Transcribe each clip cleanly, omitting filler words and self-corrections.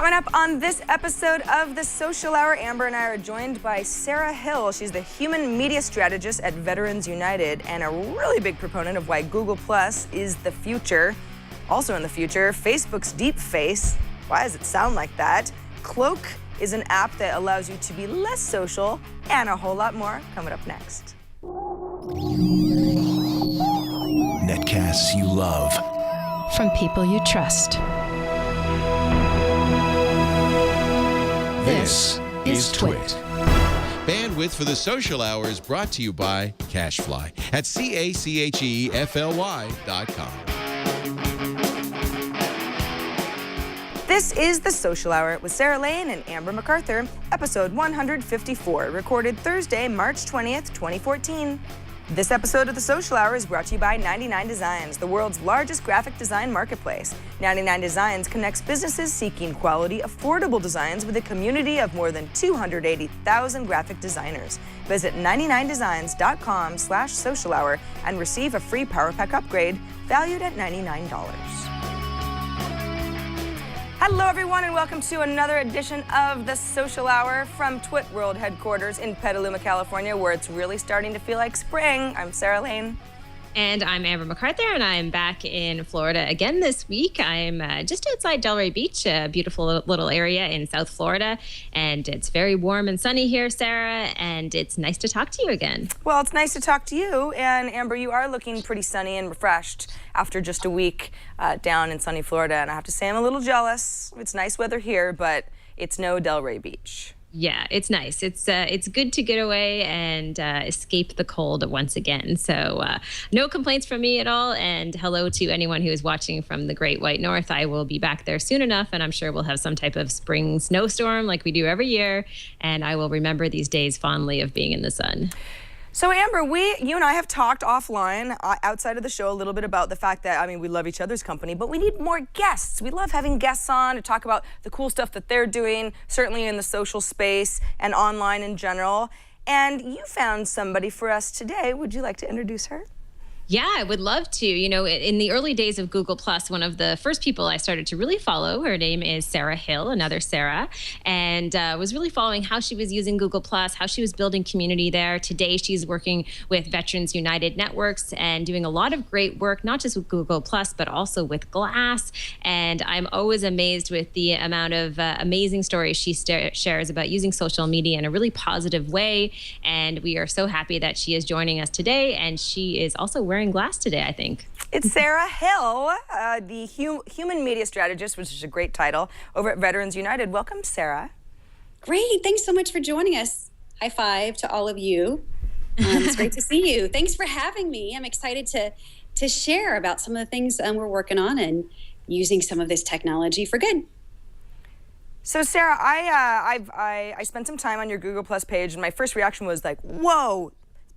Coming up on this episode of The Social Hour, Amber and I are joined by Sarah Hill. She's the human media strategist at Veterans United and a really big proponent of why Google Plus is the future. Also in the future, Facebook's DeepFace. Why does it sound like that? Cloak is an app that allows you to be less social, and a whole lot more coming up next. Netcasts you love. From people you trust. This is Twit. Bandwidth for the Social Hour is brought to you by Cashfly at CACHEFLY.com. This is The Social Hour with Sarah Lane and Amber MacArthur, episode 154, recorded Thursday, March 20th, 2014. This episode of The Social Hour is brought to you by 99 Designs, the world's largest graphic design marketplace. 99 Designs connects businesses seeking quality, affordable designs with a community of more than 280,000 graphic designers. Visit 99designs.com/social hour and receive a free Power Pack upgrade valued at $99. Hello, everyone, and welcome to another edition of The Social Hour from Twit World headquarters in Petaluma, California, where it's really starting to feel like spring. I'm Sarah Lane. And I'm Amber MacArthur, and I'm back in Florida again this week. I'm just outside Delray Beach, a beautiful little area in South Florida. And it's very warm and sunny here, Sarah, and it's nice to talk to you again. Well, it's nice to talk to you. And Amber, you are looking pretty sunny and refreshed after just a week down in sunny Florida. And I have to say I'm a little jealous. It's nice weather here, but it's no Delray Beach. Yeah, it's nice. It's good to get away and escape the cold once again. So no complaints from me at all. And hello to anyone who is watching from the Great White North. I will be back there soon enough, and I'm sure we'll have some type of spring snowstorm like we do every year. And I will remember these days fondly of being in the sun. So Amber, you and I have talked offline outside of the show a little bit about the fact that, we love each other's company, but we need more guests. We love having guests on to talk about the cool stuff that they're doing, certainly in the social space and online in general. And you found somebody for us today. Would you like to introduce her? Yeah, I would love to. You know, in the early days of Google Plus, one of the first people I started to really follow, her name is Sarah Hill, another Sarah, and was really following how she was using Google Plus, how she was building community there. Today, she's working with Veterans United Networks and doing a lot of great work, not just with Google Plus, but also with Glass. And I'm always amazed with the amount of amazing stories she shares about using social media in a really positive way. And we are so happy that she is joining us today. And she is also wearing Glass today, I think. It's Sarah Hill, the human media strategist, which is a great title, over at Veterans United. Welcome, Sarah. Great. Thanks so much for joining us. High five to all of you. It's great to see you. Thanks for having me. I'm excited to share about some of the things we're working on and using some of this technology for good. So Sarah, I spent some time on your Google Plus page, and my first reaction was like, whoa,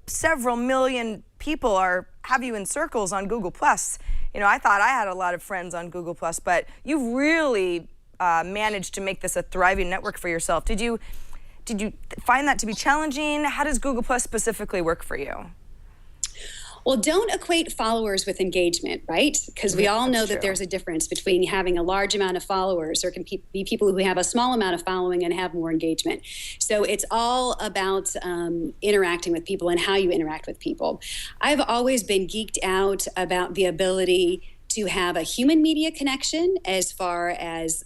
several million people have you in circles on Google Plus. You know, I thought I had a lot of friends on Google Plus, but you've really managed to make this a thriving network for yourself. Did you find that to be challenging? How does Google Plus specifically work for you? Well, don't equate followers with engagement, right? Because we all know that there's a difference between having a large amount of followers. There can be people who have a small amount of following and have more engagement. So it's all about interacting with people and how you interact with people. I've always been geeked out about the ability to have a human media connection as far as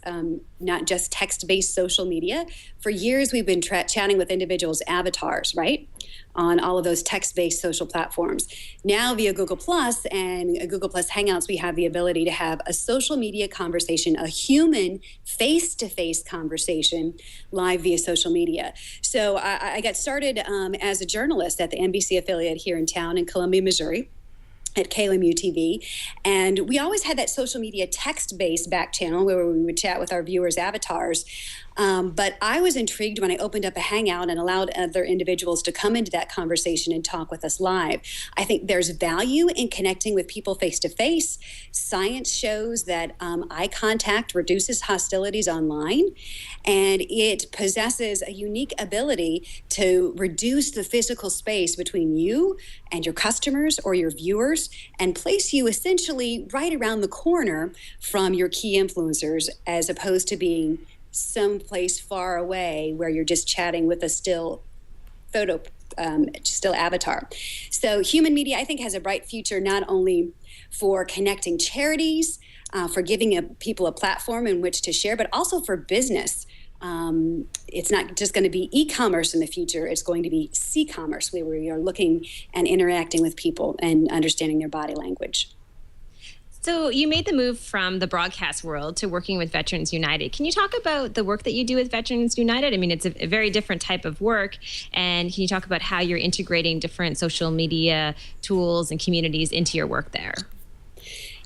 not just text-based social media. For years, we've been chatting with individuals' avatars, right? On all of those text-based social platforms. Now via Google Plus and Google Plus Hangouts, we have the ability to have a social media conversation, a human face-to-face conversation live via social media. So I got started as a journalist at the NBC affiliate here in town in Columbia, Missouri, at KLMU TV. And we always had that social media text-based back channel where we would chat with our viewers' avatars. But I was intrigued when I opened up a Hangout and allowed other individuals to come into that conversation and talk with us live. I think there's value in connecting with people face-to-face. Science shows that eye contact reduces hostilities online, and it possesses a unique ability to reduce the physical space between you and your customers or your viewers and place you essentially right around the corner from your key influencers, as opposed to being someplace far away where you're just chatting with a still photo, still avatar. So human media, I think, has a bright future, not only for connecting charities, for giving people a platform in which to share, but also for business. It's not just going to be e-commerce in the future. It's going to be c-commerce, where we are looking and interacting with people and understanding their body language. So you made the move from the broadcast world to working with Veterans United. Can you talk about the work that you do with Veterans United? I mean, it's a very different type of work. And can you talk about how you're integrating different social media tools and communities into your work there?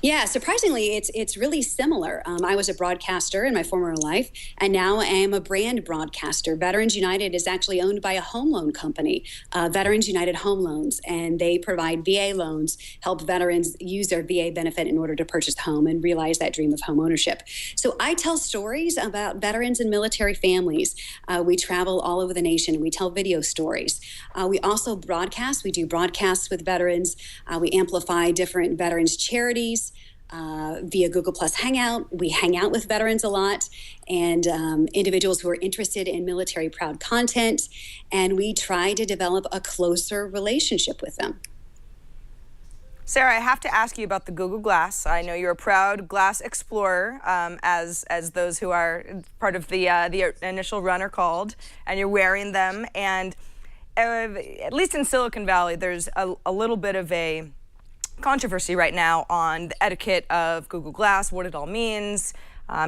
Yeah, surprisingly, it's really similar. I was a broadcaster in my former life, and now I am a brand broadcaster. Veterans United is actually owned by a home loan company, Veterans United Home Loans, and they provide VA loans, help veterans use their VA benefit in order to purchase a home and realize that dream of home ownership. So I tell stories about veterans and military families. We travel all over the nation, and we tell video stories. We also broadcast. We do broadcasts with veterans. We amplify different veterans charities. Via Google Plus Hangout. We hang out with veterans a lot and individuals who are interested in military proud content, and we try to develop a closer relationship with them. Sarah, I have to ask you about the Google Glass. I know you're a proud glass explorer, as those who are part of the initial run are called, and you're wearing them. And at least in Silicon Valley, there's a little bit of a controversy right now on the etiquette of Google Glass, what it all means.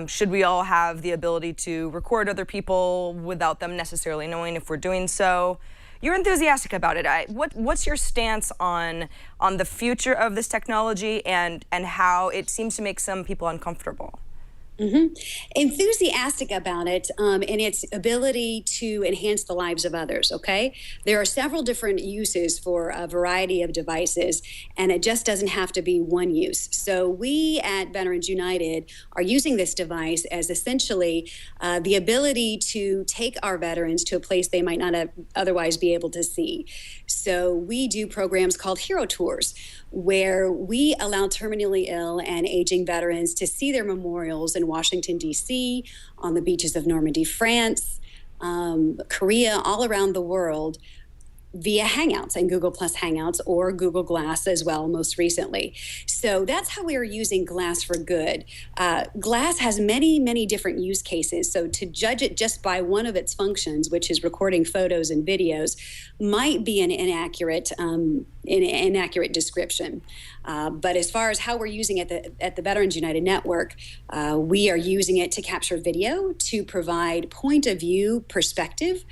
Should we all have the ability to record other people without them necessarily knowing if we're doing so? You're enthusiastic about it. What's your stance on the future of this technology and how it seems to make some people uncomfortable? Mm-hmm. Enthusiastic about it and its ability to enhance the lives of others, okay? There are several different uses for a variety of devices, and it just doesn't have to be one use. So we at Veterans United are using this device as essentially the ability to take our veterans to a place they might not otherwise be able to see. So we do programs called Hero Tours, where we allow terminally ill and aging veterans to see their memorials in Washington, D.C., on the beaches of Normandy, France, Korea, all around the world, via Hangouts and Google Plus Hangouts or Google Glass as well, most recently. So that's how we are using Glass for good. Glass has many, many different use cases. So to judge it just by one of its functions, which is recording photos and videos, might be an inaccurate description. But as far as how we're using it at the Veterans United Network, we are using it to capture video, to provide point of view perspective,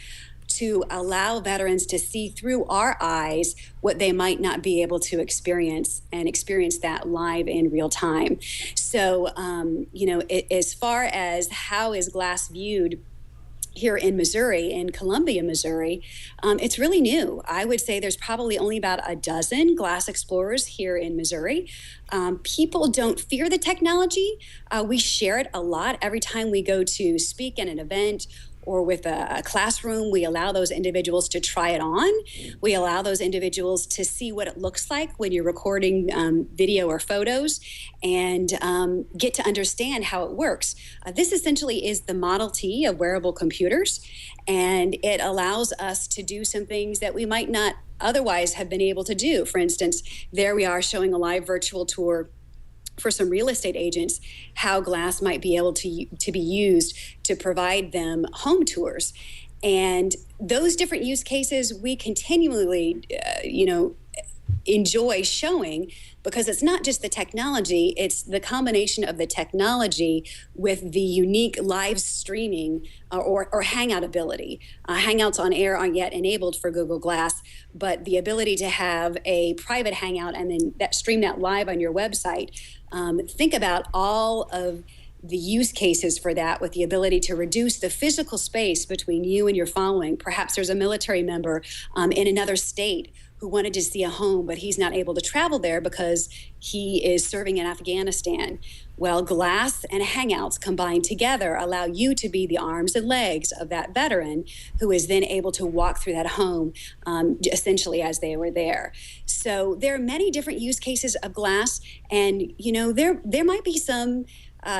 to allow veterans to see through our eyes what they might not be able to experience and experience that live in real time. So, as far as how is Glass viewed here in Missouri, in Columbia, Missouri, it's really new. I would say there's probably only about a dozen Glass Explorers here in Missouri. People don't fear the technology. We share it a lot every time we go to speak at an event or with a classroom. We allow those individuals to try it on. We allow those individuals to see what it looks like when you're recording video or photos and get to understand how it works. This essentially is the Model T of wearable computers, and it allows us to do some things that we might not otherwise have been able to do. For instance, there we are showing a live virtual tour for some real estate agents, how Glass might be able to be used to provide them home tours. And those different use cases we continually, enjoy showing, because it's not just the technology, it's the combination of the technology with the unique live streaming or Hangout ability. Hangouts on air aren't yet enabled for Google Glass, but the ability to have a private Hangout and then stream that live on your website. Think about all of the use cases for that, with the ability to reduce the physical space between you and your following. Perhaps there's a military member in another state who wanted to see a home, but he's not able to travel there because he is serving in Afghanistan. Well, Glass and Hangouts combined together allow you to be the arms and legs of that veteran who is then able to walk through that home essentially as they were there. So there are many different use cases of Glass, and there might be some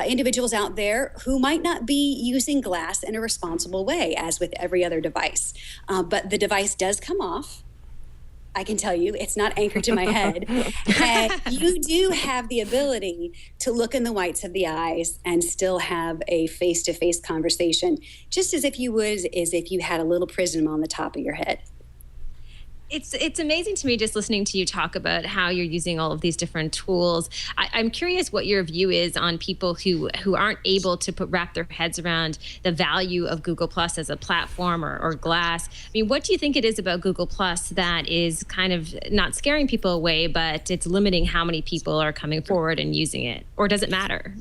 individuals out there who might not be using glass in a responsible way, as with every other device. But the device does come off. I can tell you, it's not anchored to my head. And you do have the ability to look in the whites of the eyes and still have a face-to-face conversation, just as if you would, as if you had a little prism on the top of your head. It's amazing to me just listening to you talk about how you're using all of these different tools. I'm curious what your view is on people who aren't able to wrap their heads around the value of Google Plus as a platform or Glass. I mean, what do you think it is about Google Plus that is kind of not scaring people away, but it's limiting how many people are coming forward and using it? Or does it matter?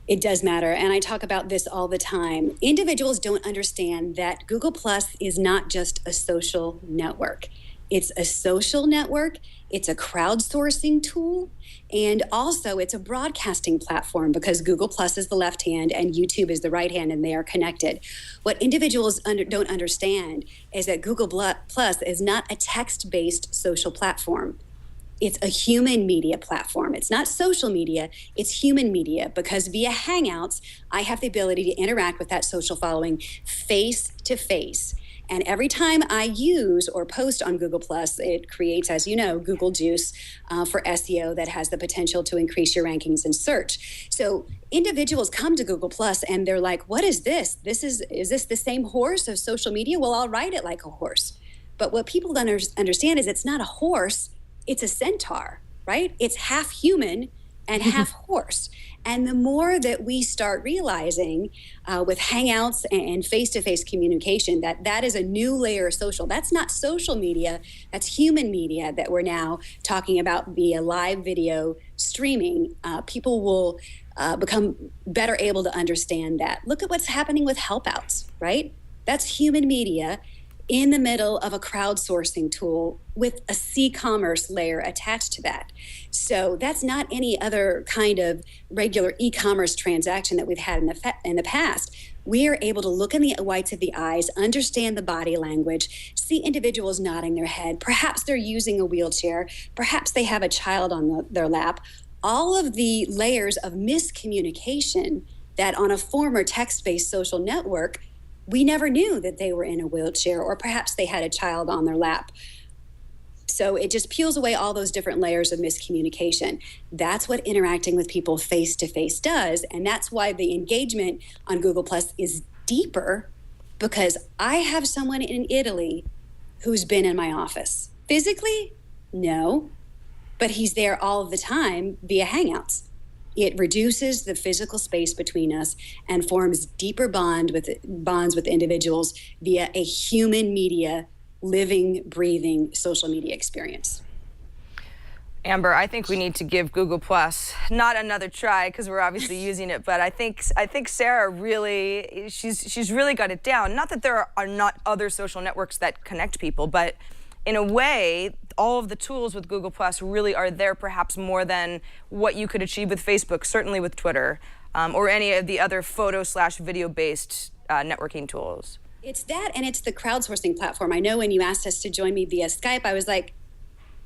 It does matter, and I talk about this all the time. Individuals don't understand that Google Plus is not just a social network. It's a social network, it's a crowdsourcing tool, and also it's a broadcasting platform because Google Plus is the left hand and YouTube is the right hand, and they are connected. What individuals don't understand is that Google Plus is not a text-based social platform. It's a human media platform. It's not social media, it's human media, because via Hangouts, I have the ability to interact with that social following face to face. And every time I use or post on Google Plus, it creates, as you know, Google Juice for SEO that has the potential to increase your rankings in search. So individuals come to Google Plus and they're like, what is this? Is this the same horse of social media? Well, I'll ride it like a horse. But what people don't understand is it's not a horse, it's a centaur, right? It's half human and half horse. And the more that we start realizing with Hangouts and face-to-face communication that is a new layer of social. That's not social media, that's human media that we're now talking about via live video streaming. People will become better able to understand that. Look at what's happening with helpouts, right? That's human media in the middle of a crowdsourcing tool with a c-commerce layer attached to that. So that's not any other kind of regular e-commerce transaction that we've had in the past. We are able to look in the whites of the eyes, understand the body language, see individuals nodding their head. Perhaps they're using a wheelchair. Perhaps they have a child on their lap. All of the layers of miscommunication that on a former text-based social network we never knew that they were in a wheelchair, or perhaps they had a child on their lap. So it just peels away all those different layers of miscommunication. That's what interacting with people face-to-face does, and that's why the engagement on Google Plus is deeper, because I have someone in Italy who's been in my office. Physically, no, but he's there all of the time via Hangouts. It reduces the physical space between us and forms deeper bonds with individuals via a human media, living, breathing social media experience. Amber, I think we need to give Google Plus not another try because we're obviously using it, but I think Sarah really, she's really got it down. Not that there are not other social networks that connect people, but in a way, all of the tools with Google Plus really are there perhaps more than what you could achieve with Facebook, certainly with Twitter, or any of the other photo/video-based networking tools. It's that, and it's the crowdsourcing platform. I know when you asked us to join me via Skype, I was like,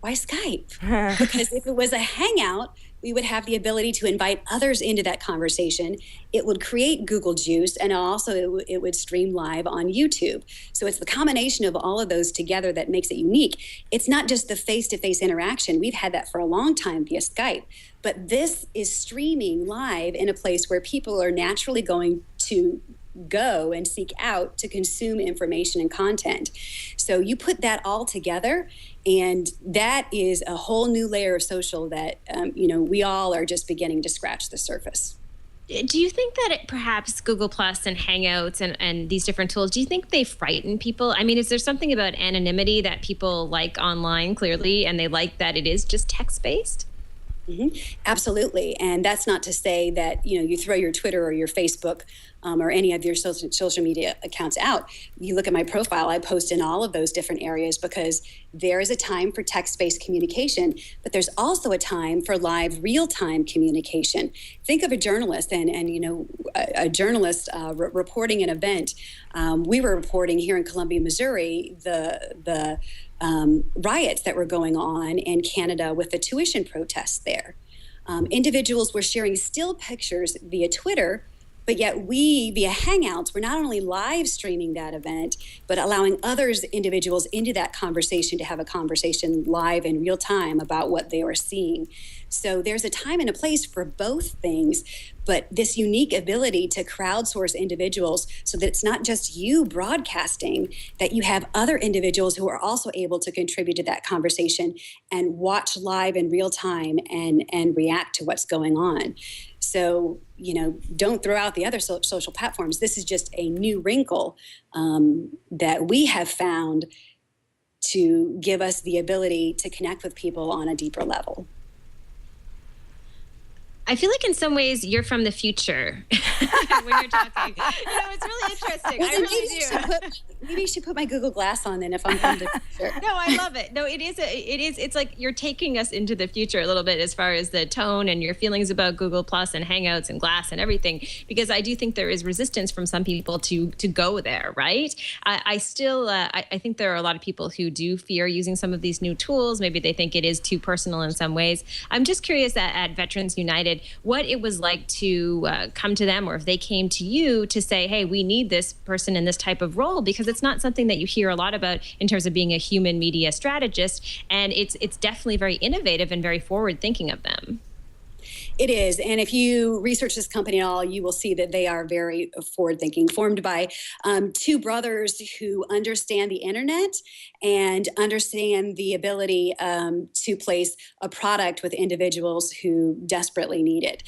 why Skype? Because if it was a Hangout, we would have the ability to invite others into that conversation. It would create Google Juice, and also it would stream live on YouTube. So it's the combination of all of those together that makes it unique. It's not just the face-to-face interaction. We've had that for a long time via Skype, but this is streaming live in a place where people are naturally going to go and seek out to consume information and content. So you put that all together, and that is a whole new layer of social that we all are just beginning to scratch the surface. Do you think that perhaps Google Plus and Hangouts and these different tools, do you think they frighten people? I mean, is there something about anonymity that people like online, clearly, and they like that it is just text-based? Mm-hmm. Absolutely. And that's not to say that, you throw your Twitter or your Facebook or any of your social media accounts out. You look at my profile, I post in all of those different areas because there is a time for text-based communication, but there's also a time for live real-time communication. Think of a journalist and a journalist reporting an event. We were reporting here in Columbia, Missouri, the riots that were going on in Canada with the tuition protests there. individuals were sharing still pictures via Twitter, but yet we, via Hangouts, we're not only live streaming that event, but allowing others, individuals, into that conversation to have a conversation live in real time about what they were seeing. So there's a time and a place for both things, but this unique ability to crowdsource individuals so that it's not just you broadcasting, that you have other individuals who are also able to contribute to that conversation and watch live in real time and react to what's going on. So, don't throw out the other social platforms. This is just a new wrinkle that we have found to give us the ability to connect with people on a deeper level. I feel like in some ways you're from the future when you're talking. It's really interesting. I really do. Maybe you should put my Google Glass on then if I'm from the future. No, I love it. No, it is. It's like you're taking us into the future a little bit as far as the tone and your feelings about Google Plus and Hangouts and Glass and everything, because I do think there is resistance from some people to go there, right? I think there are a lot of people who do fear using some of these new tools. Maybe they think it is too personal in some ways. I'm just curious at Veterans United, what it was like to come to them, or if they came to you to say, hey, we need this person in this type of role, because it's not something that you hear a lot about in terms of being a human media strategist. And it's definitely very innovative and very forward thinking of them. It is. And if you research this company at all, you will see that they are very forward-thinking, formed by two brothers who understand the internet and understand the ability to place a product with individuals who desperately need it.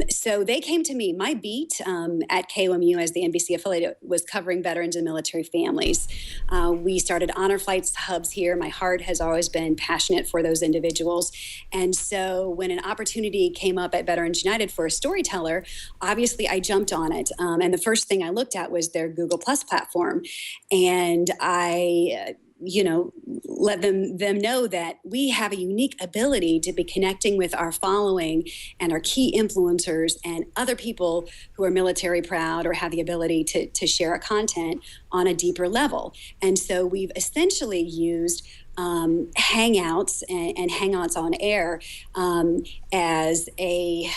So they came to me. My beat at KOMU as the NBC affiliate was covering veterans and military families. We started honor flights hubs here. My heart has always been passionate for those individuals. And so when an opportunity came up at Veterans United for a storyteller, obviously I jumped on it. And the first thing I looked at was their Google Plus platform. And I let them know that we have a unique ability to be connecting with our following and our key influencers and other people who are military proud or have the ability to share our content on a deeper level. And so we've essentially used Hangouts and Hangouts on Air as I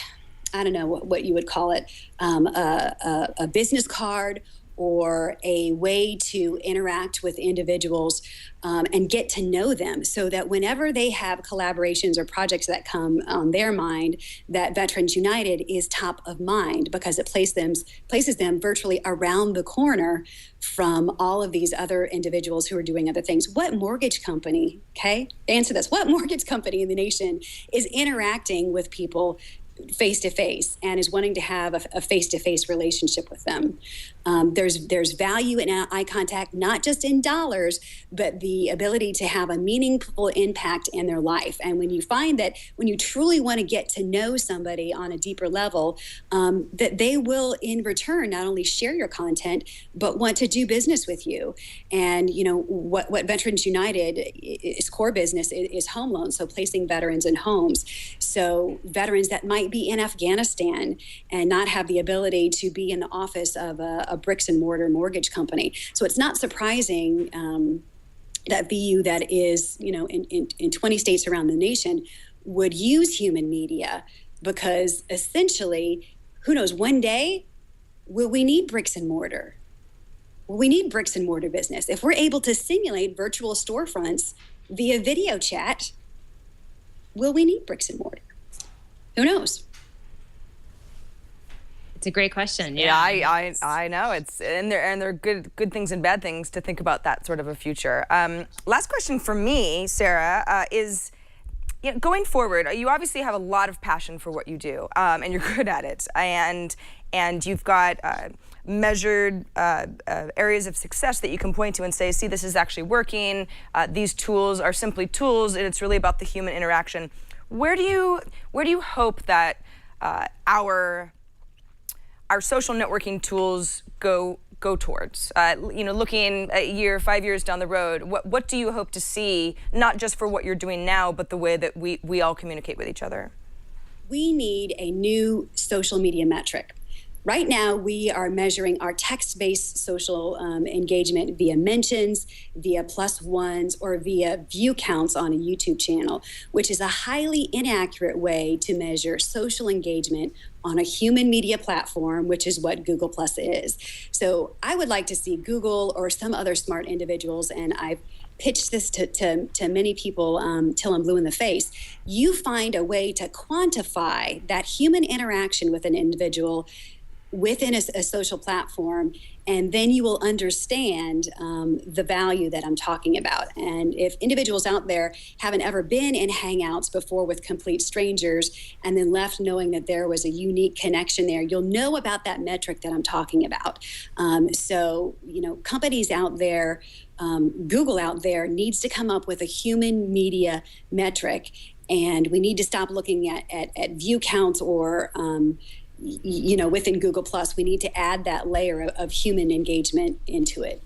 don't know what you would call it, a business card or a way to interact with individuals and get to know them, so that whenever they have collaborations or projects that come on their mind, that Veterans United is top of mind, because it places them virtually around the corner from all of these other individuals who are doing other things. What mortgage company, answer this, what mortgage company in the nation is interacting with people face-to-face and is wanting to have a face-to-face relationship with them? There's value in eye contact, not just in dollars, but the ability to have a meaningful impact in their life. And when you find that when you truly want to get to know somebody on a deeper level, that they will in return not only share your content, but want to do business with you. And what Veterans United is core business is home loans, so placing veterans in homes. So veterans that might be in Afghanistan and not have the ability to be in the office of a bricks and mortar mortgage company. So it's not surprising that VU that is, in 20 states around the nation would use human media, because essentially, who knows, one day, will we need bricks and mortar? Will we need bricks and mortar business? If we're able to simulate virtual storefronts via video chat, will we need bricks and mortar? Who knows? It's a great question. Yeah, I know. There are good things and bad things to think about that sort of a future. Last question for me, Sarah, is going forward. You obviously have a lot of passion for what you do, and you're good at it, and you've got measured areas of success that you can point to and say, see, this is actually working. These tools are simply tools, and it's really about the human interaction. Where do you hope that our social networking tools go towards? Looking a year, 5 years down the road, what do you hope to see, not just for what you're doing now, but the way that we all communicate with each other? We need a new social media metric. Right now, we are measuring our text-based social engagement via mentions, via +1s, or via view counts on a YouTube channel, which is a highly inaccurate way to measure social engagement on a human media platform, which is what Google Plus is. So I would like to see Google or some other smart individuals, and I've pitched this to many people till I'm blue in the face. You find a way to quantify that human interaction with an individual within a social platform, and then you will understand the value that I'm talking about. And if individuals out there haven't ever been in Hangouts before with complete strangers and then left knowing that there was a unique connection there, you'll know about that metric that I'm talking about. So, companies out there, Google out there needs to come up with a human media metric, and we need to stop looking at view counts or within Google Plus. We need to add that layer of human engagement into it.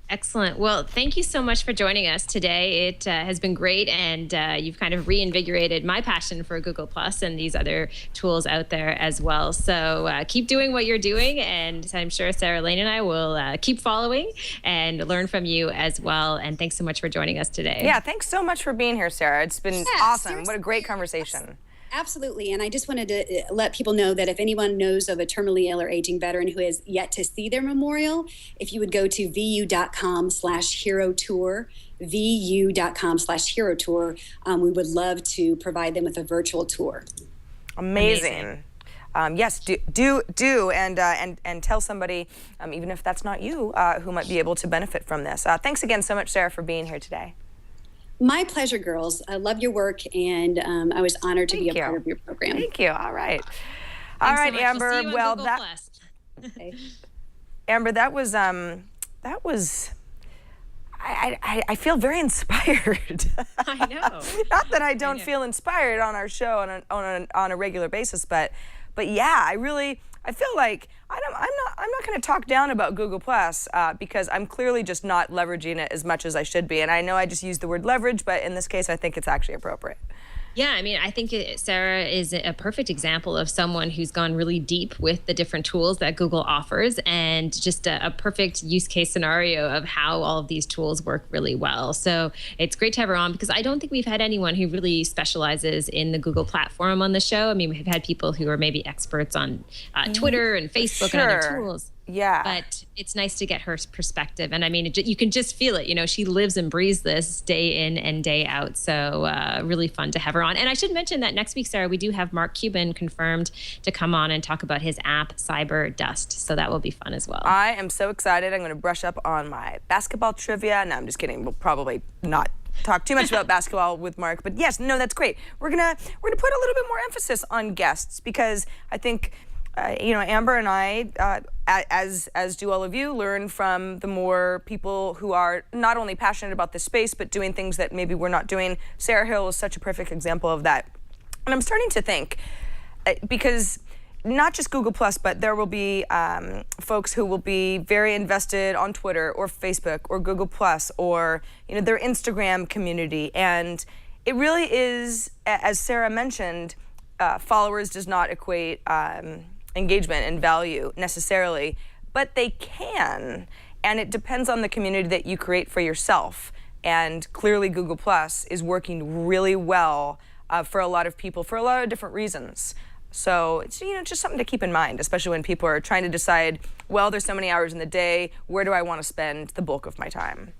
Excellent. Well, thank you so much for joining us today. It has been great, and you've kind of reinvigorated my passion for Google Plus and these other tools out there as well. So keep doing what you're doing, and I'm sure Sarah Lane and I will keep following and learn from you as well. And thanks so much for joining us today. Yeah, thanks so much for being here, Sarah. It's been awesome. Seriously. What a great conversation. Absolutely. And I just wanted to let people know that if anyone knows of a terminally ill or aging veteran who has yet to see their memorial, if you would go to vu.com/hero tour, vu.com/hero tour, we would love to provide them with a virtual tour. Amazing. Yes, do and tell somebody, even if that's not you, who might be able to benefit from this. Thanks again so much, Sarah, for being here today. My pleasure, girls. I love your work, and I was honored to be a part of your program. Thank you. All right. Thanks so much. Amber. We'll see you on Well, Google that Plus. Okay. Amber, that was I feel very inspired. I know. Not that I don't feel inspired on our show on a regular basis, but yeah, I feel like I'm not going to talk down about Google Plus because I'm clearly just not leveraging it as much as I should be. And I know I just used the word leverage, but in this case, I think it's actually appropriate. Yeah, I mean, I think Sarah is a perfect example of someone who's gone really deep with the different tools that Google offers, and just a perfect use case scenario of how all of these tools work really well. So it's great to have her on, because I don't think we've had anyone who really specializes in the Google platform on the show. I mean, we've had people who are maybe experts on Twitter and Facebook and other tools. Yeah. But it's nice to get her perspective. And I mean, you can just feel it. She lives and breathes this day in and day out. So really fun to have her on. And I should mention that next week, Sarah, we do have Mark Cuban confirmed to come on and talk about his app, Cyber Dust. So that will be fun as well. I am so excited. I'm going to brush up on my basketball trivia. No, I'm just kidding. We'll probably not talk too much about basketball with Mark. But yes, no, that's great. We're gonna put a little bit more emphasis on guests, because I think Amber and I, as do all of you, learn from the more people who are not only passionate about this space, but doing things that maybe we're not doing. Sarah Hill is such a perfect example of that. And I'm starting to think, because not just Google Plus, but there will be folks who will be very invested on Twitter or Facebook or Google Plus or their Instagram community. And it really is, as Sarah mentioned, followers does not equate engagement and value necessarily, but they can, and it depends on the community that you create for yourself. And clearly Google Plus is working really well for a lot of people for a lot of different reasons. So it's just something to keep in mind, especially when people are trying to decide, well, there's so many hours in the day, where do I want to spend the bulk of my time?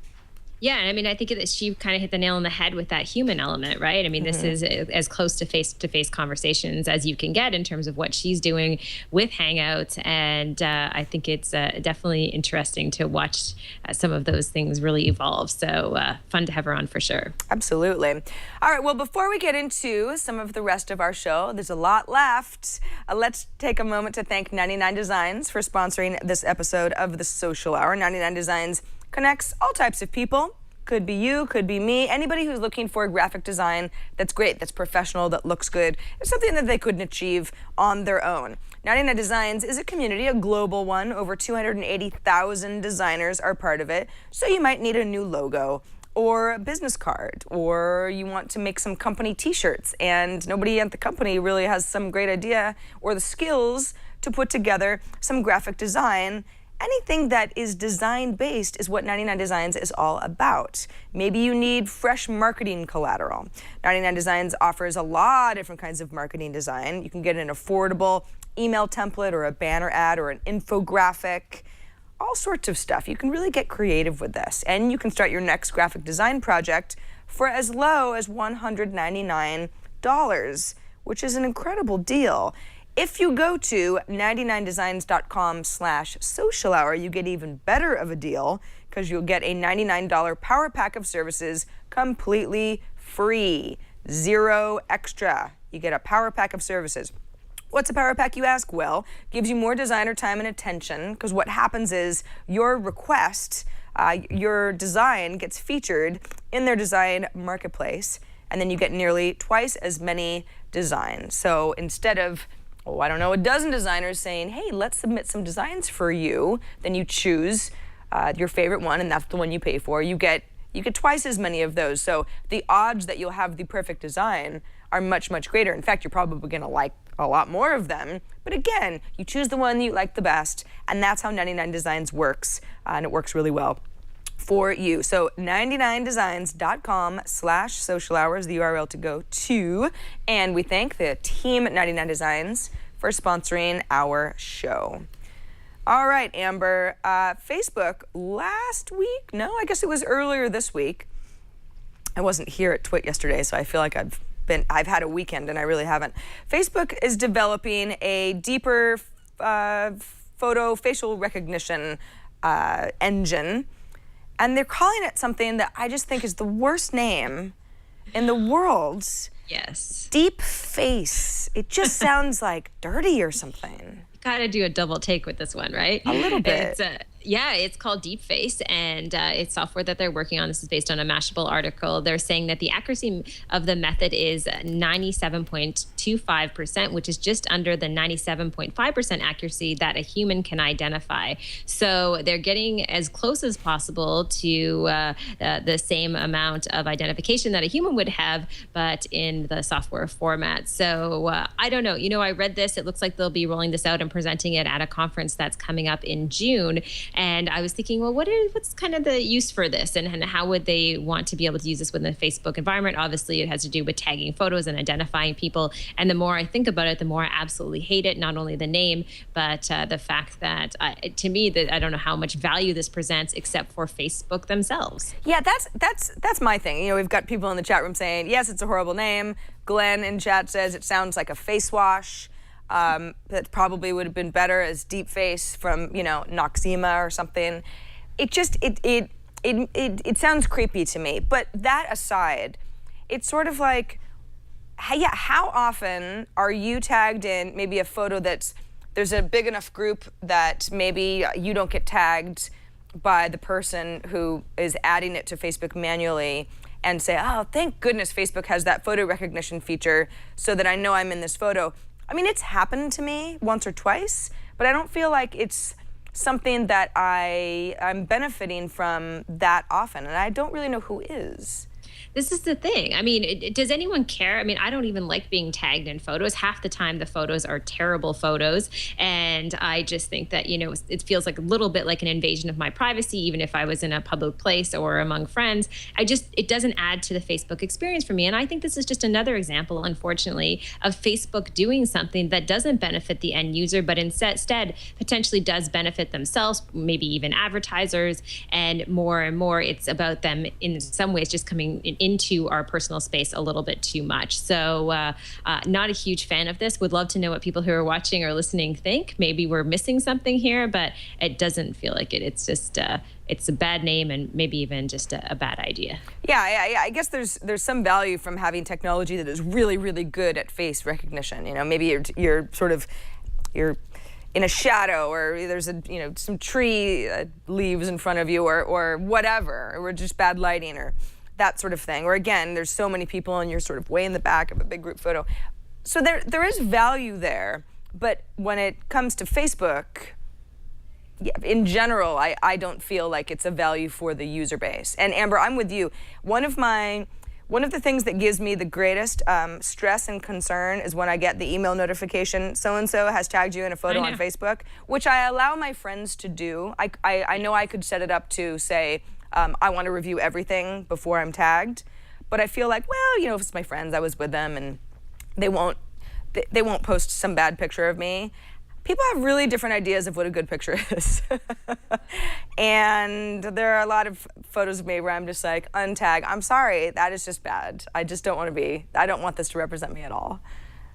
Yeah, I mean, I think that she kind of hit the nail on the head with that human element, right? I mean, this is as close to face-to-face conversations as you can get in terms of what she's doing with Hangouts. And I think it's definitely interesting to watch some of those things really evolve. So fun to have her on for sure. Absolutely. All right, well, before we get into some of the rest of our show, there's a lot left. Let's take a moment to thank 99 Designs for sponsoring this episode of The Social Hour. 99 Designs connects all types of people. Could be you, could be me, anybody who's looking for a graphic design that's great, that's professional, that looks good. It's something that they couldn't achieve on their own. 99 Designs is a community, a global one. Over 280,000 designers are part of it. So you might need a new logo or a business card, or you want to make some company t-shirts and nobody at the company really has some great idea or the skills to put together some graphic design. Anything that is design-based is what 99 Designs is all about. Maybe you need fresh marketing collateral. 99 Designs offers a lot of different kinds of marketing design. You can get an affordable email template or a banner ad or an infographic, all sorts of stuff. You can really get creative with this, and you can start your next graphic design project for as low as $199, which is an incredible deal. If you go to 99designs.com/social hour, you get even better of a deal because you'll get a $99 power pack of services completely free, zero extra. You get a power pack of services. What's a power pack, you ask? Well, gives you more designer time and attention, because what happens is your request, your design gets featured in their design marketplace, and then you get nearly twice as many designs. So instead of, oh, I don't know, a dozen designers saying, hey, let's submit some designs for you, then you choose your favorite one, and that's the one you pay for. You get twice as many of those. So the odds that you'll have the perfect design are much, much greater. In fact, you're probably going to like a lot more of them. But again, you choose the one you like the best, and that's how 99 Designs works, and it works really well for you. So 99designs.com/social hours, the URL to go to. And we thank the team at 99 Designs for sponsoring our show. All right, Amber, Facebook last week, no, I guess it was earlier this week. I wasn't here at Twit yesterday, so I feel like I've had a weekend and I really haven't. Facebook is developing a deeper facial recognition engine, and they're calling it something that I just think is the worst name in the world. Yes. DeepFace. It just sounds like dirty or something. Got to do a double take with this one, right? A little bit. It's called DeepFace, and it's software that they're working on. This is based on a Mashable article. They're saying that the accuracy of the method is 97.25%, which is just under the 97.5% accuracy that a human can identify. So they're getting as close as possible to the same amount of identification that a human would have, but in the software format. So I don't know. You know, I read this. It looks like they'll be rolling this out and presenting it at a conference that's coming up in June. And I was thinking, well, what's kind of the use for this, and how would they want to be able to use this within the Facebook environment? Obviously, it has to do with tagging photos and identifying people. And the more I think about it, the more I absolutely hate it. Not only the name, but the fact that, to me, that I don't know how much value this presents, except for Facebook themselves. Yeah, that's my thing. You know, we've got people in the chat room saying, yes, it's a horrible name. Glenn in chat says it sounds like a face wash. That probably would have been better as DeepFace from, you know, Noxema or something. It just, it sounds creepy to me. But that aside, it's sort of like, how often are you tagged in maybe a photo there's a big enough group that maybe you don't get tagged by the person who is adding it to Facebook manually, and say, oh, thank goodness Facebook has that photo recognition feature so that I know I'm in this photo. I mean, it's happened to me once or twice, but I don't feel like it's something that I'm benefiting from that often, and I don't really know who is. This is the thing. I mean, does anyone care? I mean, I don't even like being tagged in photos. Half the time, the photos are terrible photos. And I just think that, you know, it feels like a little bit like an invasion of my privacy, even if I was in a public place or among friends. It doesn't add to the Facebook experience for me. And I think this is just another example, unfortunately, of Facebook doing something that doesn't benefit the end user, but instead potentially does benefit themselves, maybe even advertisers. And more it's about them in some ways just coming into our personal space a little bit too much. So not a huge fan of this. Would love to know what people who are watching or listening think. Maybe we're missing something here, but it doesn't feel like it. It's just it's a bad name and maybe even just a bad idea. Yeah. I guess there's some value from having technology that is really, really good at face recognition. You know, maybe you're in a shadow, or there's some tree leaves in front of you, or whatever, or just bad lighting, or that sort of thing. Or again, there's so many people and you're sort of way in the back of a big group photo. So there is value there, but when it comes to Facebook, in general, I don't feel like it's a value for the user base. And Amber, I'm with you. One of my One of the things that gives me the greatest stress and concern is when I get the email notification, so-and-so has tagged you in a photo on Facebook, which I allow my friends to do. I know I could set it up to say, I want to review everything before I'm tagged, but I feel like, well, you know, if it's my friends, I was with them, and they won't post some bad picture of me. People have really different ideas of what a good picture is. And there are a lot of photos of me where I'm just like, untag. I'm sorry, that is just bad. I just don't want to be, I don't want this to represent me at all.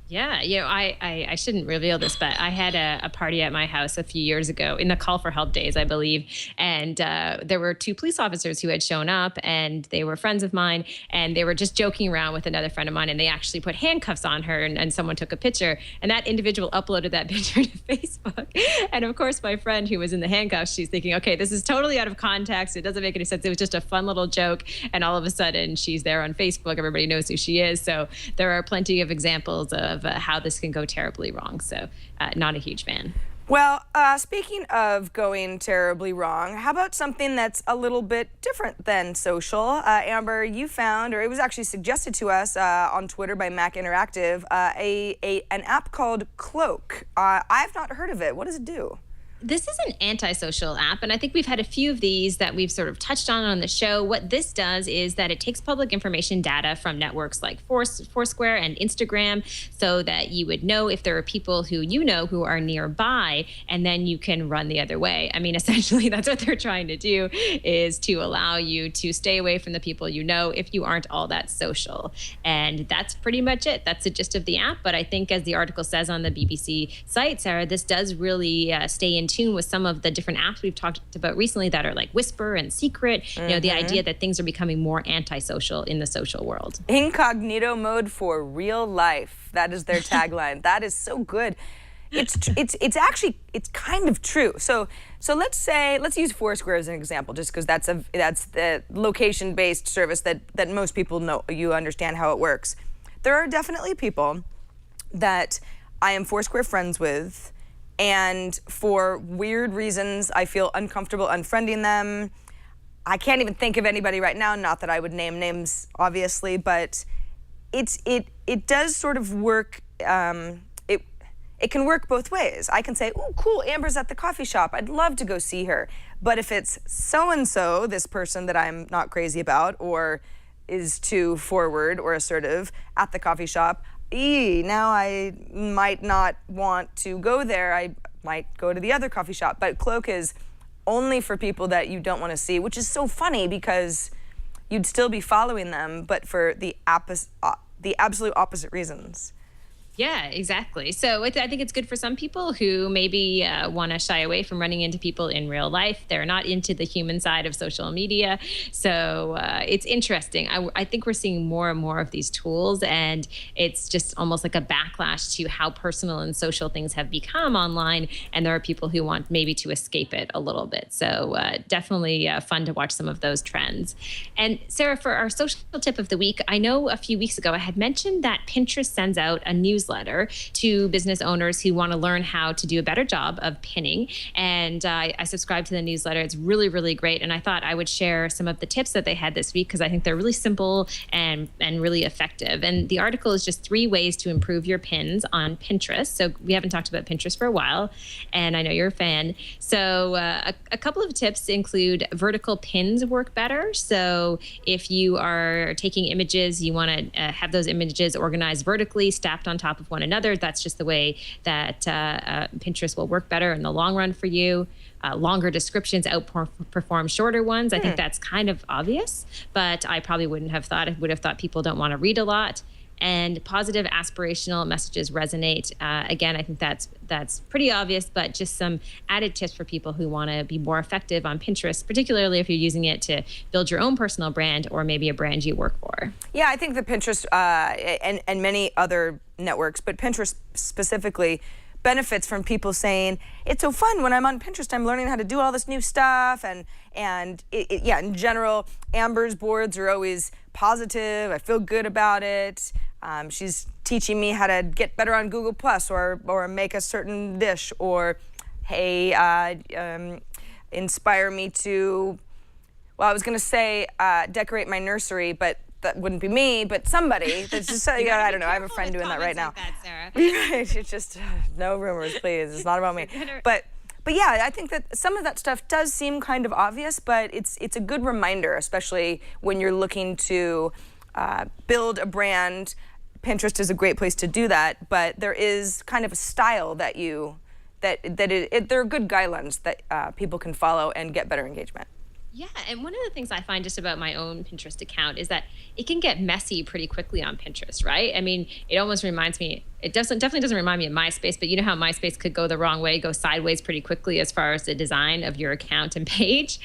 Yeah, you know, I shouldn't reveal this, but I had a party at my house a few years ago in the call for help days, I believe. And there were 2 police officers who had shown up, and they were friends of mine, and they were just joking around with another friend of mine, and they actually put handcuffs on her, and someone took a picture, and that individual uploaded that picture to Facebook. And of course, my friend who was in the handcuffs, she's thinking, okay, this is totally out of context. It doesn't make any sense. It was just a fun little joke. And all of a sudden, she's there on Facebook. Everybody knows who she is. So there are plenty of examples of how this can go terribly wrong. So not a huge fan. Well, speaking of going terribly wrong, how about something that's a little bit different than social? Amber, you found, or it was actually suggested to us on Twitter by Mac Interactive, an app called Cloak. I've not heard of it. What does it do? This is an antisocial app, and I think we've had a few of these that we've sort of touched on the show. What this does is that it takes public information data from networks like Foursquare and Instagram, so that you would know if there are people who you know who are nearby, and then you can run the other way. I mean, essentially, that's what they're trying to do, is to allow you to stay away from the people you know if you aren't all that social. And that's pretty much it. That's the gist of the app. But I think, as the article says on the BBC site, Sarah, this does really stay in tune with some of the different apps we've talked about recently that are like Whisper and Secret. You know, the idea that things are becoming more antisocial in the social world. Incognito mode for real life. That is their tagline. That is so good. It's actually kind of true. So let's use Foursquare as an example, just because that's the location-based service that most people know. You understand how it works. There are definitely people that I am Foursquare friends with, and for weird reasons, I feel uncomfortable unfriending them. I can't even think of anybody right now, not that I would name names, obviously, but it does sort of work, it can work both ways. I can say, oh, cool, Amber's at the coffee shop. I'd love to go see her. But if it's so-and-so, this person that I'm not crazy about, or is too forward or assertive at the coffee shop, now I might not want to go there. I might go to the other coffee shop. But Cloak is only for people that you don't want to see, which is so funny because you'd still be following them, but for the absolute opposite reasons. Yeah, exactly. So I think it's good for some people who maybe want to shy away from running into people in real life. They're not into the human side of social media. So it's interesting. I think we're seeing more and more of these tools, and it's just almost like a backlash to how personal and social things have become online. And there are people who want maybe to escape it a little bit. So definitely fun to watch some of those trends. And Sarah, for our social tip of the week, I know a few weeks ago I had mentioned that Pinterest sends out a newsletter to business owners who want to learn how to do a better job of pinning. And I subscribe to the newsletter. It's really, really great. And I thought I would share some of the tips that they had this week because I think they're really simple and really effective. And the article is just 3 ways to improve your pins on Pinterest. So we haven't talked about Pinterest for a while, and I know you're a fan. So a couple of tips include vertical pins work better. So if you are taking images, you want to have those images organized vertically, stacked on top of one another. That's just the way that Pinterest will work better in the long run for you. Longer descriptions outperform shorter ones. I think that's kind of obvious, but I probably wouldn't have thought. I would have thought people don't want to read a lot. And positive aspirational messages resonate. Again, I think that's pretty obvious, but just some added tips for people who want to be more effective on Pinterest, particularly if you're using it to build your own personal brand or maybe a brand you work for. Yeah, I think that Pinterest and many other networks, but Pinterest specifically, benefits from people saying, it's so fun when I'm on Pinterest, I'm learning how to do all this new stuff, and yeah, in general, Amber's boards are always positive. I feel good about it. She's teaching me how to get better on Google Plus or make a certain dish, or hey, inspire me to, well, I was gonna say decorate my nursery, but that wouldn't be me, but somebody that's just, I don't know, I have a friend doing that right now. Like that, Sarah. Right, it's just, no rumors, please. It's not about me. But yeah, I think that some of that stuff does seem kind of obvious, but it's a good reminder, especially when you're looking to build a brand. Pinterest is a great place to do that, but there is kind of a style that there are good guidelines that people can follow and get better engagement. Yeah, and one of the things I find just about my own Pinterest account is that it can get messy pretty quickly on Pinterest, right? I mean, it almost reminds me, definitely doesn't remind me of MySpace, but you know how MySpace could go the wrong way, go sideways pretty quickly as far as the design of your account and page.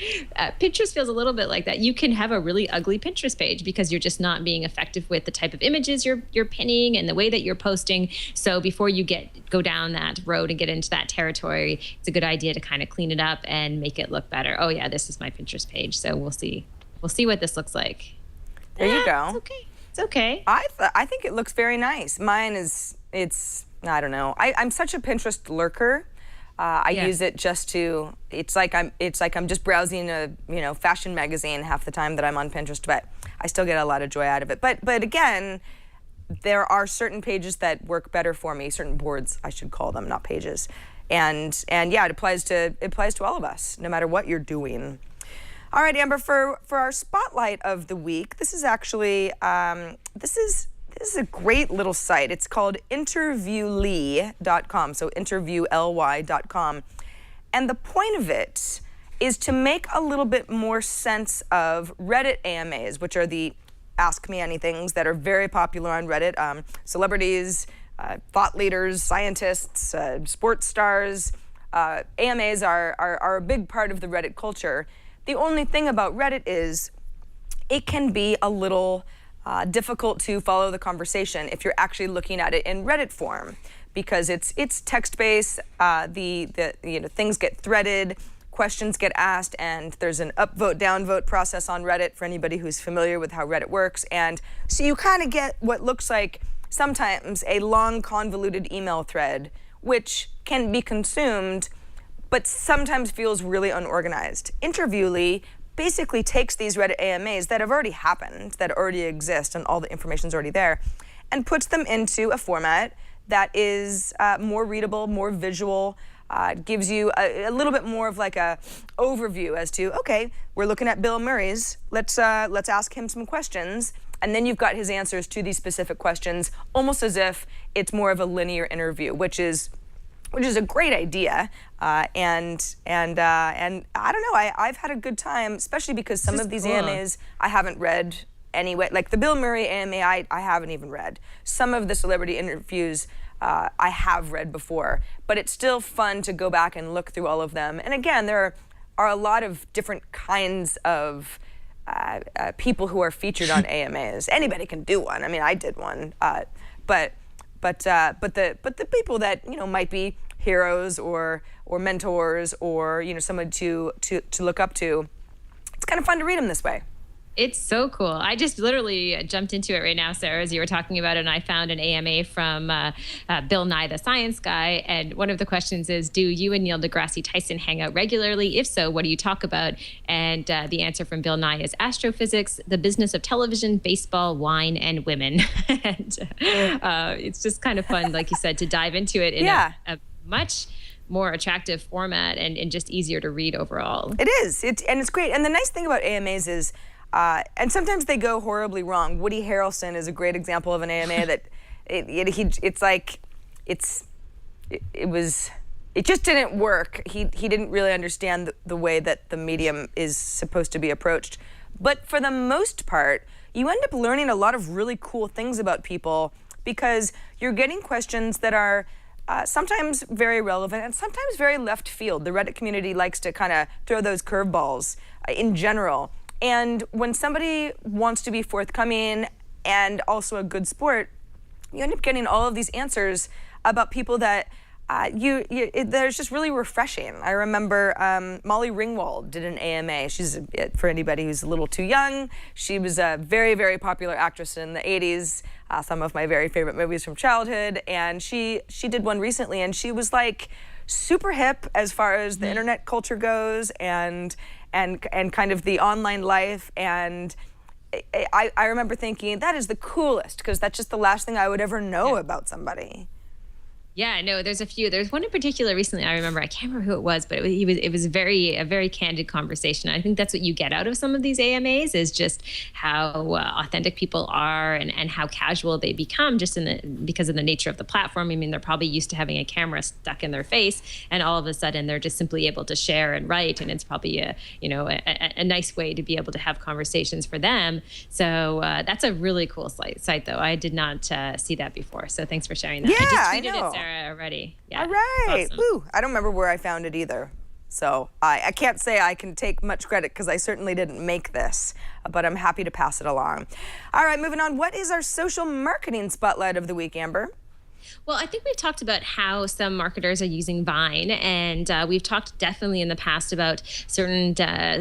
Pinterest feels a little bit like that. You can have a really ugly Pinterest page because you're just not being effective with the type of images you're pinning and the way that you're posting. So before you go down that road and get into that territory, it's a good idea to kind of clean it up and make it look better. Oh yeah, this is my Pinterest page, so we'll see what this looks like. There you go. It's okay. I think it looks very nice. Mine it's I don't know. I'm such a Pinterest lurker. I use it just to. It's like I'm just browsing a fashion magazine half the time that I'm on Pinterest, but I still get a lot of joy out of it. But again, there are certain pages that work better for me. Certain boards, I should call them, not pages. And yeah, it applies to all of us, no matter what you're doing. All right, Amber, for our spotlight of the week, this is actually this is a great little site. It's called interviewly.com, so interviewly.com. And the point of it is to make a little bit more sense of Reddit AMAs, which are the Ask Me Anythings that are very popular on Reddit. Celebrities, thought leaders, scientists, sports stars. AMAs are a big part of the Reddit culture. The only thing about Reddit is it can be a little difficult to follow the conversation if you're actually looking at it in Reddit form, because it's text-based. Things get threaded, questions get asked, and there's an upvote, downvote process on Reddit for anybody who's familiar with how Reddit works. And so you kind of get what looks like sometimes a long, convoluted email thread, which can be consumed, but sometimes feels really unorganized. Interviewly basically takes these Reddit AMAs that have already happened, that already exist, and all the information's already there, and puts them into a format that is more readable, more visual, gives you a little bit more of like a overview as to, okay, we're looking at Bill Murray's, let's ask him some questions, and then you've got his answers to these specific questions, almost as if it's more of a linear interview, which is a great idea, and I don't know. I've had a good time, especially because some of these AMAs I haven't read anyway. Like the Bill Murray AMA, I haven't even read. Some of the celebrity interviews I have read before, but it's still fun to go back and look through all of them. And again, there are a lot of different kinds of people who are featured on AMAs. Anybody can do one. I mean, I did one, but the people that might be heroes or mentors or someone to look up to, it's kind of fun to read them this way. It's so cool. I just literally jumped into it right now, Sarah, as you were talking about it, and I found an AMA from Bill Nye, the science guy. And one of the questions is, do you and Neil deGrasse Tyson hang out regularly? If so, what do you talk about? And the answer from Bill Nye is astrophysics, the business of television, baseball, wine, and women. And it's just kind of fun, like you said, to dive into it in a much more attractive format and just easier to read overall. It is. It's great. And the nice thing about AMAs is, and sometimes they go horribly wrong. Woody Harrelson is a great example of an AMA that it just didn't work. He didn't really understand the way that the medium is supposed to be approached. But for the most part, you end up learning a lot of really cool things about people because you're getting questions that are sometimes very relevant and sometimes very left field. The Reddit community likes to kind of throw those curveballs in general. And when somebody wants to be forthcoming and also a good sport, you end up getting all of these answers about people that there's just really refreshing. I remember Molly Ringwald did an AMA. She's, for anybody who's a little too young, she was a very, very popular actress in the 80s, some of my very favorite movies from childhood, and she did one recently, and she was like super hip as far as the internet culture goes and kind of the online life, and I remember thinking that is the coolest, because that's just the last thing I would ever know about somebody. Yeah, no, there's a few. There's one in particular recently I remember. I can't remember who it was, but it was a very candid conversation. I think that's what you get out of some of these AMAs, is just how authentic people are, and how casual they become just because of the nature of the platform. I mean, they're probably used to having a camera stuck in their face, and all of a sudden they're just simply able to share and write, and it's probably a nice way to be able to have conversations for them. So that's a really cool site though. I did not see that before. So thanks for sharing that. Yeah, I just tweeted I know. it, Sarah, already. Yeah. All right. Awesome. Woo. I don't remember where I found it either. So I can't say I can take much credit, because I certainly didn't make this, but I'm happy to pass it along. All right, moving on. What is our social marketing spotlight of the week, Amber? Well, I think we've talked about how some marketers are using Vine, and we've talked definitely in the past about certain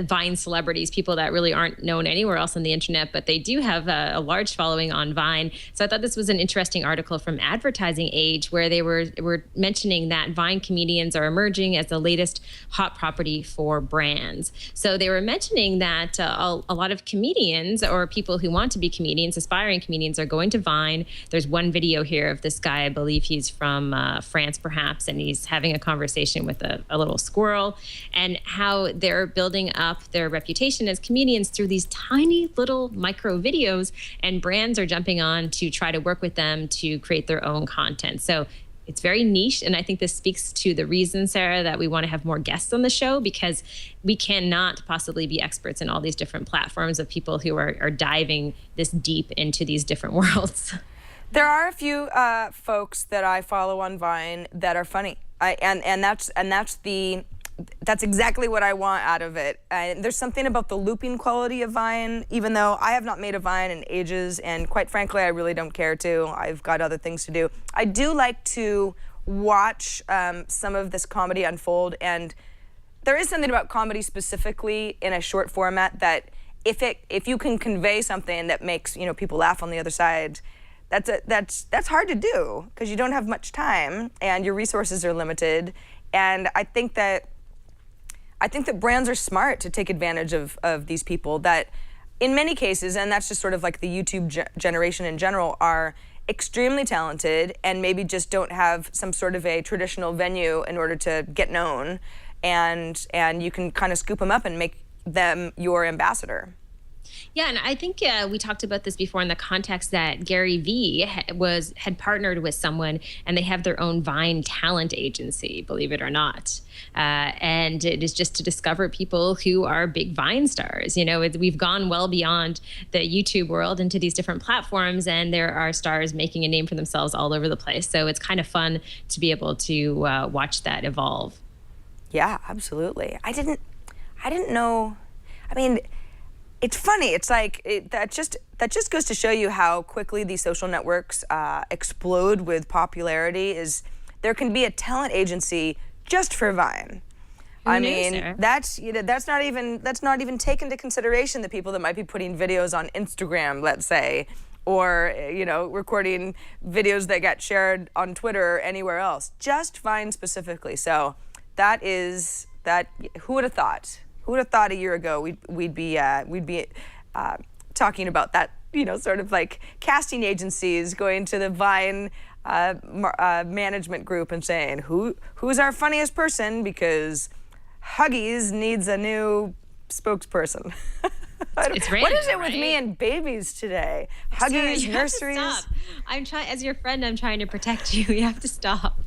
Vine celebrities, people that really aren't known anywhere else on the internet, but they do have a large following on Vine. So I thought this was an interesting article from Advertising Age, where they were mentioning that Vine comedians are emerging as the latest hot property for brands. So they were mentioning that a lot of comedians, or people who want to be comedians, aspiring comedians, are going to Vine. There's one video here of this guy, I believe he's from France perhaps, and he's having a conversation with a little squirrel, and how they're building up their reputation as comedians through these tiny little micro videos, and brands are jumping on to try to work with them to create their own content. So it's very niche, and I think this speaks to the reason, Sarah, that we want to have more guests on the show, because we cannot possibly be experts in all these different platforms of people who are diving this deep into these different worlds. There are a few folks that I follow on Vine that are funny, and that's exactly what I want out of it. There's something about the looping quality of Vine, even though I have not made a Vine in ages, and quite frankly, I really don't care to. I've got other things to do. I do like to watch some of this comedy unfold, and there is something about comedy specifically in a short format that if you can convey something that makes people laugh on the other side, that's hard to do, because you don't have much time and your resources are limited. And I think that brands are smart to take advantage of these people that, in many cases, and that's just sort of like the YouTube generation in general, are extremely talented and maybe just don't have some sort of a traditional venue in order to get known, and you can kind of scoop them up and make them your ambassador. Yeah, and I think we talked about this before in the context that Gary Vee had partnered with someone, and they have their own Vine talent agency, believe it or not. And it is just to discover people who are big Vine stars. We've gone well beyond the YouTube world into these different platforms, and there are stars making a name for themselves all over the place. So it's kind of fun to be able to watch that evolve. Yeah, absolutely. I didn't know. I mean, it's funny. It's like that just goes to show you how quickly these social networks explode with popularity. Is there can be a talent agency just for Vine. I mean, Sarah? that's not even taken into consideration the people that might be putting videos on Instagram, let's say, or recording videos that get shared on Twitter or anywhere else. Just Vine specifically. So that. Who would have thought? Who would have thought a year ago we'd be talking about that, sort of like casting agencies going to the Vine management group and saying, who's our funniest person, because Huggies needs a new spokesperson. It's random, what is it with right? me and babies today? Sarah, Huggies, you have to nurseries. stop. I'm trying, as your friend, I'm trying to protect you. You have to stop.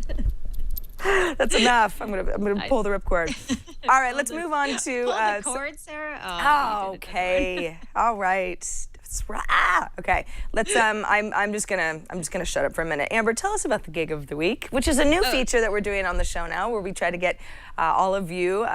That's enough. I'm gonna pull the ripcord. All right, let's move on to. Pull the cord, Sarah. Oh, okay. All right. Okay. Let's. I'm just gonna shut up for a minute. Amber, tell us about the gig of the week, which is a new feature that we're doing on the show now, where we try to get all of you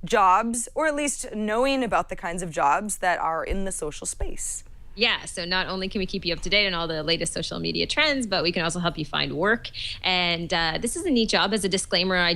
jobs, or at least knowing about the kinds of jobs that are in the social space. Yeah, so not only can we keep you up to date on all the latest social media trends, but we can also help you find work. And this is a neat job. As a disclaimer, I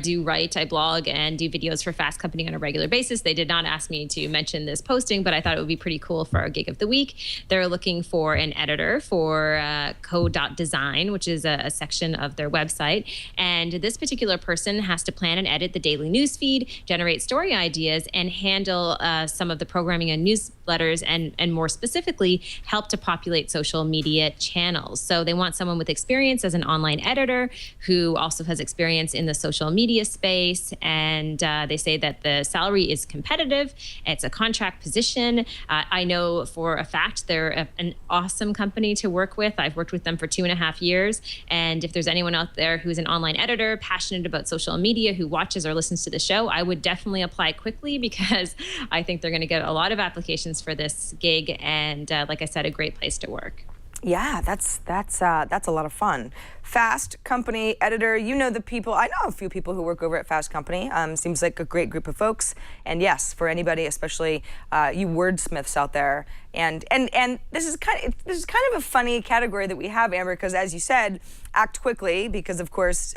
blog, and do videos for Fast Company on a regular basis. They did not ask me to mention this posting, but I thought it would be pretty cool for our gig of the week. They're looking for an editor for code.design, which is a section of their website. And this particular person has to plan and edit the daily newsfeed, generate story ideas, and handle some of the programming and newsletters, and more specifically, help to populate social media channels. So they want someone with experience as an online editor who also has experience in the social media space. And they say that the salary is competitive. It's a contract position. I know for a fact they're an awesome company to work with. I've worked with them for 2.5 years. And if there's anyone out there who's an online editor, passionate about social media, who watches or listens to the show, I would definitely apply quickly, because I think they're going to get a lot of applications for this gig. And like I said, a great place to work. Yeah, that's a lot of fun. Fast Company editor, you know the people. I know a few people who work over at Fast Company. Seems like a great group of folks. And yes, for anybody, especially you wordsmiths out there. And this is kind of a funny category that we have, Amber, because as you said, act quickly, because of course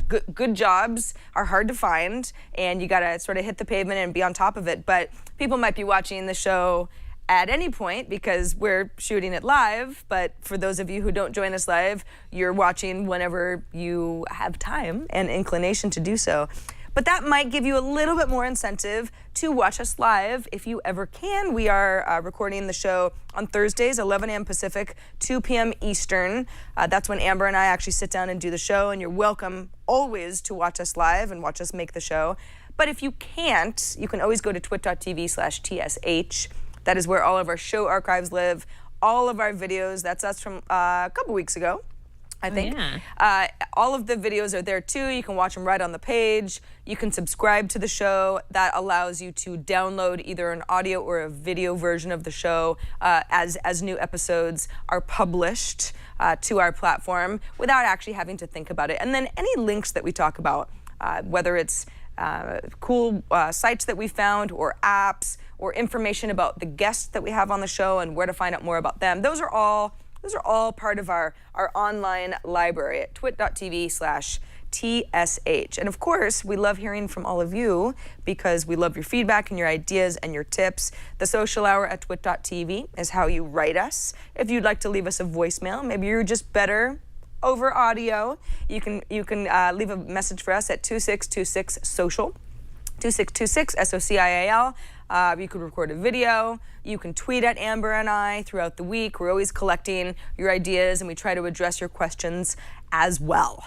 good jobs are hard to find, and you got to sort of hit the pavement and be on top of it. But people might be watching the show at any point because we're shooting it live, but for those of you who don't join us live, you're watching whenever you have time and inclination to do so. But that might give you a little bit more incentive to watch us live if you ever can. We are recording the show on Thursdays, 11 a.m. Pacific, 2 p.m. Eastern. That's when Amber and I actually sit down and do the show, and you're welcome always to watch us live and watch us make the show. But if you can't, you can always go to twit.tv/TSH. That is where all of our show archives live, all of our videos. That's us from a couple weeks ago, I think. Yeah. All of the videos are there too. You can watch them right on the page. You can subscribe to the show. That allows you to download either an audio or a video version of the show as new episodes are published to our platform without actually having to think about it. And then any links that we talk about, whether it's cool sites that we found, or apps, or information about the guests that we have on the show and where to find out more about them. Those are all part of our online library at twit.tv/TSH. And of course, we love hearing from all of you because we love your feedback and your ideas and your tips. The social hour at twit.tv is how you write us. If you'd like to leave us a voicemail, maybe you're just better over audio, you can leave a message for us at 2626-SOCIAL, 2626-SOCIAL. You could record a video. You can tweet at Amber and I throughout the week. We're always collecting your ideas, and we try to address your questions as well.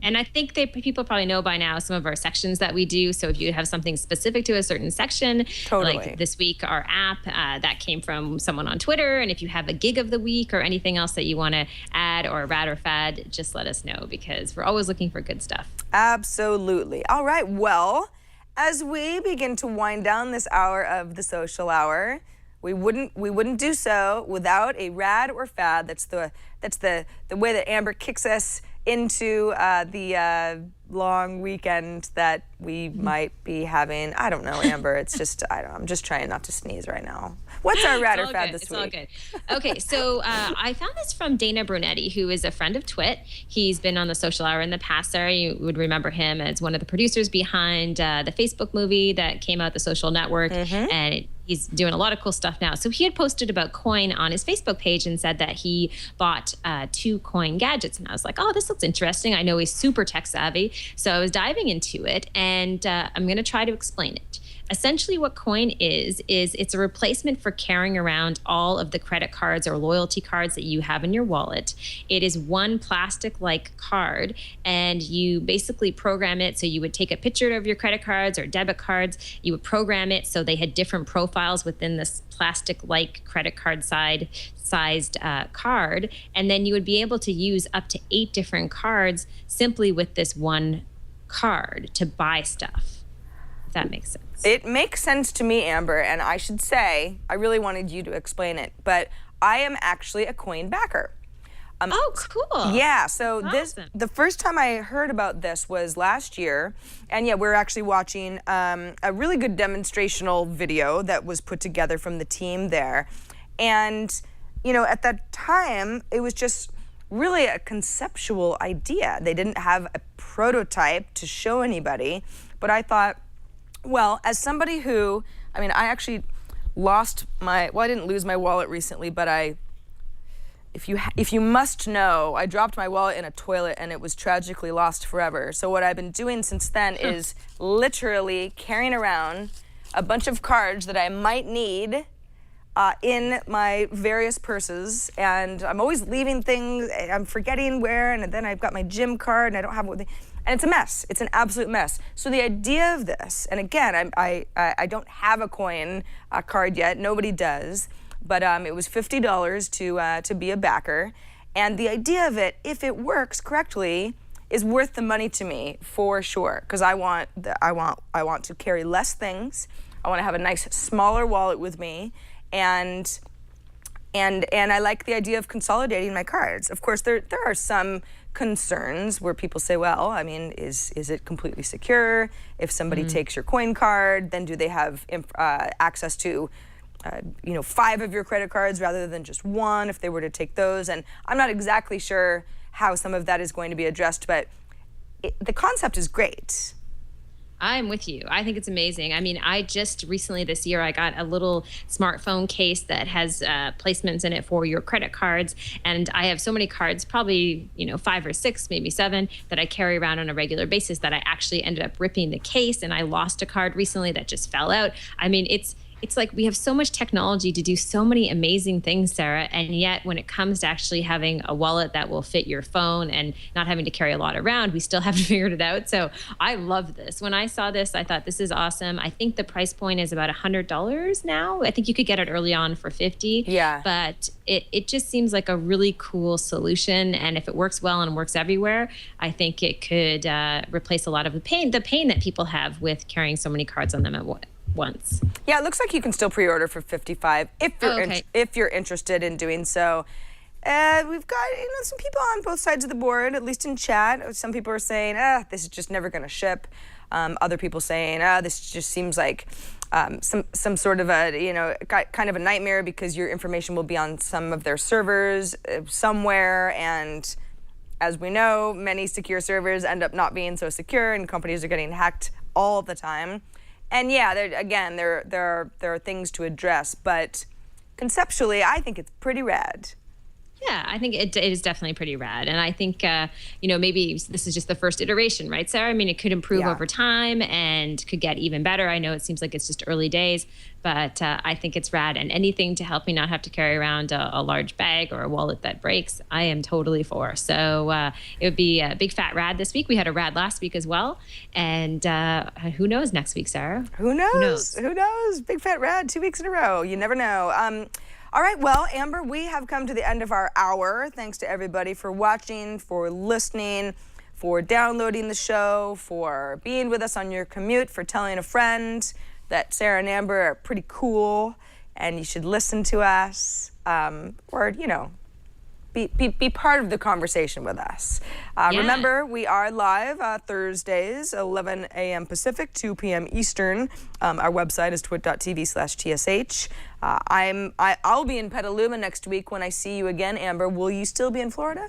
And I think people probably know by now some of our sections that we do. So if you have something specific to a certain section, like this week, our app, that came from someone on Twitter. And if you have a gig of the week or anything else that you want to add, or rad or fad, just let us know, because we're always looking for good stuff. Absolutely. All right. Well, as we begin to wind down this hour of the social hour, we wouldn't do so without a rad or fad. That's the way that Amber kicks us into the long weekend that we might be having. I don't know, Amber. It's just, I'm just trying not to sneeze right now. What's our rad or fad this week? It's all good. Okay, so I found this from Dana Brunetti, who is a friend of Twit. He's been on the social hour in the past. Sarah, you would remember him as one of the producers behind the Facebook movie that came out, The Social Network, and he's doing a lot of cool stuff now. So he had posted about coin on his Facebook page and said that he bought 2 coin gadgets. And I was like, oh, this looks interesting. I know he's super tech savvy. So I was diving into it, and I'm going to try to explain it. Essentially what coin is it's a replacement for carrying around all of the credit cards or loyalty cards that you have in your wallet. It is one plastic-like card, and you basically program it. So you would take a picture of your credit cards or debit cards. You would program it so they had different profiles within this plastic-like credit card sized card. And then you would be able to use up to 8 different cards simply with this one card to buy stuff. If that makes sense. It makes sense to me, Amber, and I should say, I really wanted you to explain it, but I am actually a coin backer. Oh, cool. Yeah, so Awesome. the first time I heard about this was last year, and yeah, we're actually watching a really good demonstrational video that was put together from the team there, and at that time, it was just really a conceptual idea. They didn't have a prototype to show anybody, but I thought, well, as somebody who, I actually lost I didn't lose my wallet recently, but if you must know, I dropped my wallet in a toilet and it was tragically lost forever. So what I've been doing since then is literally carrying around a bunch of cards that I might need in my various purses, and I'm always leaving things, I'm forgetting where, and then I've got my gym card and I don't have one, and it's a mess. It's an absolute mess. So the idea of this, and again, I don't have a coin card yet, nobody does, but it was $50 to be a backer, and the idea of it, if it works correctly, is worth the money to me for sure, because I want to carry less things. I want to have a nice smaller wallet with me, and I like the idea of consolidating my cards. Of course, there are some concerns where people say, well, is it completely secure? If somebody takes your coin card, then do they have access to 5 of your credit cards rather than just 1 if they were to take those? And I'm not exactly sure how some of that is going to be addressed, but the concept is great. I'm with you. I think it's amazing. I just recently this year, I got a little smartphone case that has placements in it for your credit cards. And I have so many cards, probably, 5 or 6, maybe 7, that I carry around on a regular basis that I actually ended up ripping the case. And I lost a card recently that just fell out. It's like we have so much technology to do so many amazing things, Sarah, and yet when it comes to actually having a wallet that will fit your phone and not having to carry a lot around, we still haven't figured it out. So I love this. When I saw this, I thought this is awesome. I think the price point is about $100 now. I think you could get it early on for $50. Yeah. But it just seems like a really cool solution, and if it works well and works everywhere, I think it could replace a lot of the pain that people have with carrying so many cards on them at once. Yeah, it looks like you can still pre-order for $55 if you're interested in doing so. We've got some people on both sides of the board, at least in chat. Some people are saying, this is just never going to ship. Other people saying, this just seems like some sort of a kind of a nightmare because your information will be on some of their servers somewhere, and as we know, many secure servers end up not being so secure, and companies are getting hacked all the time. And yeah, there are things to address, but conceptually, I think it's pretty rad. Yeah, I think it is definitely pretty rad. And I think, maybe this is just the first iteration, right, Sarah? It could improve over time and could get even better. I know it seems like it's just early days, but I think it's rad. And anything to help me not have to carry around a large bag or a wallet that breaks, I am totally for. So it would be a big fat rad this week. We had a rad last week as well. And who knows next week, Sarah? Who knows? Who knows? Big fat rad 2 weeks in a row. You never know. All right, well, Amber, we have come to the end of our hour. Thanks to everybody for watching, for listening, for downloading the show, for being with us on your commute, for telling a friend that Sarah and Amber are pretty cool and you should listen to us, or, be part of the conversation with us. Remember, we are live Thursdays, 11 a.m. Pacific, 2 p.m. Eastern. Our website is twit.tv/TSH. I'll be in Petaluma next week when I see you again. Amber, will you still be in Florida?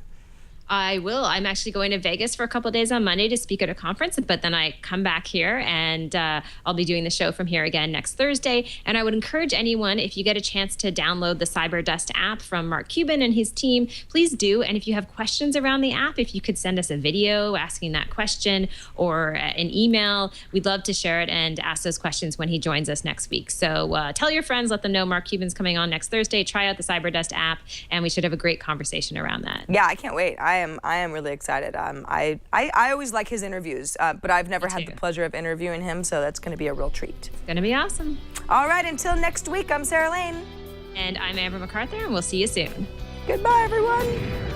I will. I'm actually going to Vegas for a couple of days on Monday to speak at a conference, but then I come back here and I'll be doing the show from here again next Thursday. And I would encourage anyone, if you get a chance to download the CyberDust app from Mark Cuban and his team, please do. And if you have questions around the app, if you could send us a video asking that question or an email, we'd love to share it and ask those questions when he joins us next week. So tell your friends, let them know Mark Cuban's coming on next Thursday. Try out the CyberDust app, and we should have a great conversation around that. Yeah, I can't wait. I am really excited. I always like his interviews, but I've never had the pleasure of interviewing him, so that's going to be a real treat. It's going to be awesome. All right, until next week, I'm Sarah Lane. And I'm Amber MacArthur, and we'll see you soon. Goodbye, everyone.